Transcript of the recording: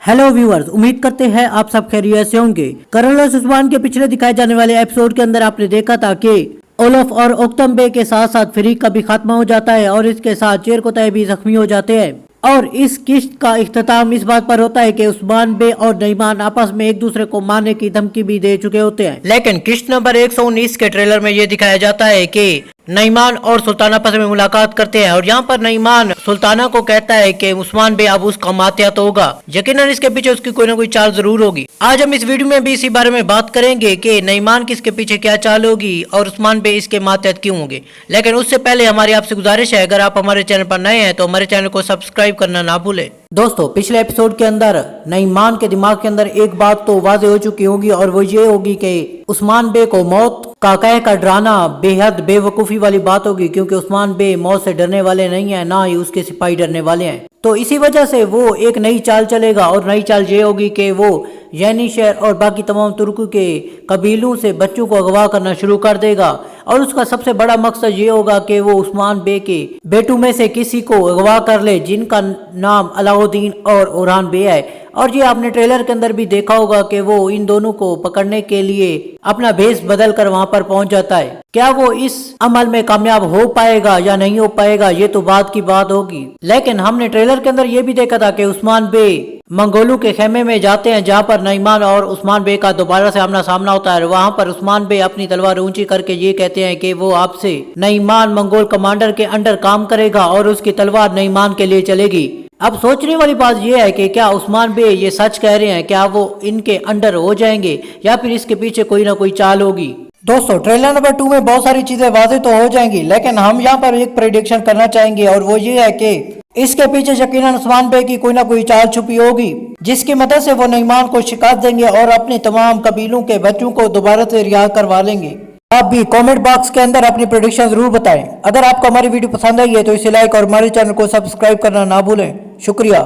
Hello viewers, उम्मीद करते हैं आप सब खैरियत से होंगे। कार्लोस उस्मान के पिछले दिखाए जाने वाले एपिसोड के अंदर आपने देखा था कि ओलफ और ओक्तम बे के साथ साथ फ्रीक का भी खात्मा हो जाता है और इसके साथ चेरकोताय भी जख्मी हो जाते हैं। और इस किस्त का इख्तिताम इस बात पर होता है कि उस्मान बे और नईमान आपस में एक दूसरे को मारने की धमकी भी दे चुके होते हैं। लेकिन किस्त नंबर 119 के ट्रेलर में ये दिखाया जाता है कि नईमान और सुल्ताना आपस में मुलाकात करते हैं और यहाँ पर नईमान सुल्ताना को कहता है कि उस्मान बे अब उसका मातहत होगा। यकीनन इसके पीछे उसकी कोई ना कोई चाल जरूर होगी। आज हम इस वीडियो में भी इसी बारे में बात करेंगे कि नईमान की इसके पीछे क्या चाल होगी और उस्मान बे इसके मातहत क्यों होंगे। लेकिन उससे पहले हमारी आपसे गुजारिश है, अगर आप हमारे चैनल पर नए हैं तो हमारे चैनल को सब्सक्राइब करना ना भूलें। दोस्तों, पिछले एपिसोड के अंदर नईमान के दिमाग के अंदर एक बात तो वाज़ेह हो चुकी होगी और वो ये होगी कि उस्मान बे को मौत का कह कर डराना बेहद बेवकूफ़ी वाली बात होगी, क्योंकि उस्मान बे मौत से डरने वाले नहीं है, ना ही उसके सिपाही डरने वाले हैं। तो इसी वजह से वो एक नई चाल चलेगा और नई चाल ये होगी कि वो यैनीशहर और बाकी तमाम तुर्कों के कबीलों से बच्चों को अगवा करना शुरू कर देगा और उसका सबसे बड़ा मकसद ये होगा कि वो उस्मान बे के बेटों में से किसी को अगवा कर ले जिनका नाम अलाउद्दीन और ओरहान बे है। और ये आपने ट्रेलर के अंदर भी देखा होगा कि वो इन दोनों को पकड़ने के लिए अपना भेष बदल कर वहां पर पहुंच जाता है। क्या वो इस अमल में कामयाब हो पाएगा या नहीं हो पाएगा, ये तो बात की बात होगी। लेकिन हमने ट्रेलर के अंदर ये भी देखा था कि उस्मान बे मंगोलों के खेमे में जाते हैं जहां पर नईमान और उस्मान बे का दोबारा से आमना सामना होता है। वहां पर उस्मान बे अपनी तलवार ऊंची करके ये कहते हैं कि वो आपसे नईमान मंगोल कमांडर के अंडर काम करेगा और उसकी तलवार नईमान के लिए चलेगी। अब सोचने वाली बात यह है कि क्या उस्मान बे ये सच कह रहे हैं, क्या वो इनके अंडर हो जाएंगे या फिर इसके पीछे कोई ना कोई चाल होगी। दोस्तों, ट्रेलर नंबर 2 में बहुत सारी चीजें वाज़ेह तो हो जाएंगी, लेकिन हम यहाँ पर एक प्रेडिक्शन करना चाहेंगे और वो ये है कि इसके पीछे यकीनन उस्मान बे की कोई ना कोई चाल छुपी होगी, जिसकी मदद से वो नईमान को शिकायत देंगे और अपने तमाम कबीलों के बच्चों को दोबारा से रिहा करवा लेंगे। आप भी कमेंट बॉक्स के अंदर अपनी प्रेडिक्शन जरूर बताएं। अगर आपको हमारी वीडियो पसंद आई है तो इसे लाइक और हमारे चैनल को सब्सक्राइब करना ना भूलें। शुक्रिया।